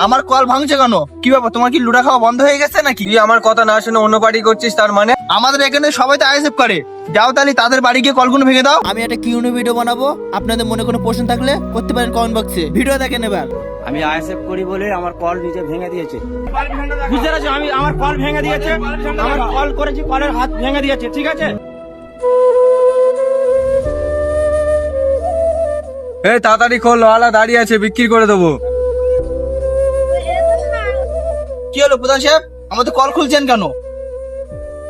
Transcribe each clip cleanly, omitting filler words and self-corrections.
আমার কল ভাঙছে কেন? কি ব্যাপার, তোমার কি লুডা খাওয়া বন্ধ হয়ে গেছে নাকি? তুই আমার কথা না শুনে অন্য পার্টি করছিস, তার মানে? আমাদের এখানে সবাই তো আইএসএফ করে। যাও তাহলে তাদের বাড়ি গিয়ে কলগুলো ভেঙে দাও। আমি একটা কিউনো ভিডিও বানাবো, আপনাদের মনে কোনো প্রশ্ন থাকলে করতে পারেন কমেন্ট বক্সে। ভিডিও দেখেন এবার। আমি আইএসএফ করি বলে আমার কল নিজে ভেঙে দিয়েছে। বুঝতে পারছো? আমি আমার কল ভেঙে দিয়েছে, আমার কল করেছি, কলের হাত ভেঙে দিয়েছে। ঠিক আছে, এই তাড়াতাড়ি খোল, আলা দাঁড়িয়ে আছে, বিক্রি করে দেবো। কি হলো প্রধান সাহেব, আমাদের কল খুলছেন কেন?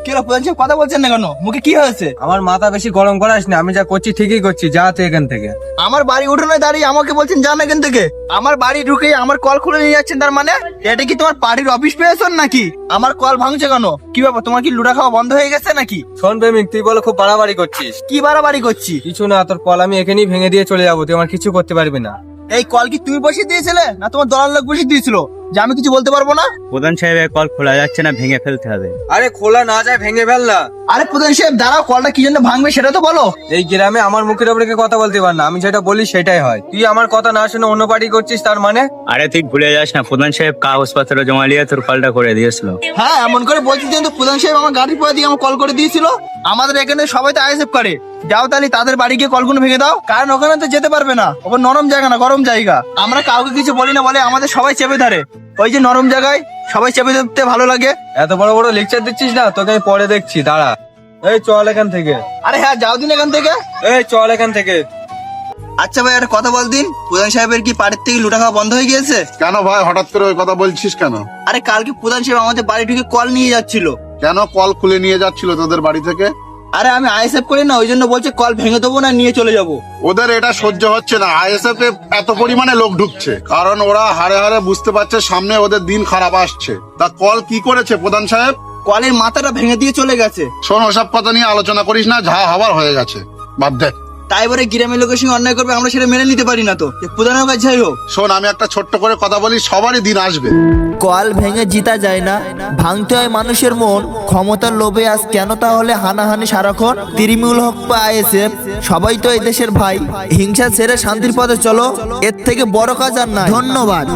কি হলো প্রধান সাহেব, কথা বলছেন না কেন? মুখে কি হয়েছে? আমার মাথা বেশি গরম করাস না, আমি যা করছি ঠিকই করছি, যা তুই এখান থেকে। আমার বাড়ি উঠোনে দাঁড়িয়ে আমাকে বলছেন যান এখান থেকে। আমার বাড়ি ঢুকে আমার কল খুলে নিয়ে যাচ্ছেন, তার মানে এটা কি তোমার পার্টির অফিস পেয়েছেন নাকি? আমার কল ভাঙছে কেন? কি ব্যাপার, তোমার কি লুডা খাওয়া বন্ধ হয়ে গেছে নাকি? শোন প্রেমিক, তুই বলে খুব বাড়াবাড়ি করছিস। কি বাড়াবাড়ি করছি? কিছু না, তোর কল আমি এখানেই ভেঙে দিয়ে চলে যাবো, তুই আমার কিছু করতে পারবি না। এই কল কি তুমি বসিয়ে দিয়েছিলে না তোমার দলাল লোক বসিয়ে দিয়েছিল যে আমি কিছু বলতে পারবো না? প্রধান সাহেবের কল খোলা যাচ্ছে না, ভেঙে ফেলতে হবে। আরে খোলা না যায়, ভেঙে ফেল না। আরে প্রধান সাহেব দাঁড়াও, কলটা কি জন্য ভাঙবে সেটা তো বলো। এই গ্রামে আমার মুখের উপরে কেউ কথা বলতে পার না, আমি যেটা বলি সেটাই হয়। তুই আমার কথা না শুনে অন্য পার্টি করছিস, তার মানে? আরে তুই ভুলে যাস না, প্রধান সাহেব কাগজপত্র জমা নিয়ে তোর কলটা করে দিয়েছিল। হ্যাঁ, এমন করে বলছি কিন্তু প্রধান সাহেব আমার গাড়ির পরে দিয়ে আমার কল করে দিয়েছিল। আমাদের এখানে সবাই তো আইএসএফ করে। যাও তাহলে তাদের বাড়ি গিয়ে কলগুলো ভেঙে দাও, কারণ ওখানে তো যেতে পারবে না, ওখানে নরম জায়গা না, গরম জায়গা। আমরা কাউকে কিছু বলি না বলে আমাদের সবাই চেপে ধরে। ওই যে নরম জায়গায় সবাই চেপে ধরতে ভালো লাগে। এত বড় বড় লেকচার দিচ্ছিস না, তোকে আমি পরে দেখছি, দাঁড়া। এই চল এখান থেকে। আরে হ্যাঁ, যাও দিন এখান থেকে। এই চল এখান থেকে। আচ্ছা ভাই, একটা কথা বল দিন, প্রধান সাহেবের কি বাড়ির থেকে লুটা খাওয়া বন্ধ হয়ে গিয়েছে? কেন ভাই, হঠাৎ করে ওই কথা বলছিস কেন? আরে কালকে প্রধান সাহেব আমাদের বাড়ি ঢুকে কল নিয়ে যাচ্ছিল। কেন কল খুলে নিয়ে যাচ্ছিল তোদের বাড়ি থেকে? আরে আমি আইএসএফ করি না, ওই জন্য বলছে কল ভেঙে দেবো না, নিয়ে চলে যাবো। ওদের এটা সহ্য হচ্ছে না, আইএসএফ এ এত পরিমাণে লোক ঢুকছে, কারণ ওরা হারে হারে বুঝতে পারছে সামনে ওদের দিন খারাপ আসছে। তা কল কি করেছে প্রধান সাহেব? কলের মাথাটা ভেঙে দিয়ে চলে গেছে। শোন, ওসব কথা নিয়ে আলোচনা করিস না, যা হবার হয়ে গেছে, বাদ দে। তাই বলে গ্রামের লোকের সঙ্গে অন্যায় করবে, আমরা সেটা মেনে নিতে পারি না। তো প্রধানের কাছে যাই হোক। শোন, আমি একটা ছোট্ট করে কথা বলি, সবারই দিন আসবে। কল ভেঙে জিতা যায় না, ভাঙতে হয় মানুষের মন। ক্ষমতার লোভে আজ কেন তাহলে হানাহানি সারাক্ষণ? তৃণমূল হোক বা আইএসএফ, সবাই তো এই দেশের ভাই। হিংসা ছেড়ে শান্তির পথে চলো, এর থেকে বড় কাজ আর নাই। ধন্যবাদ।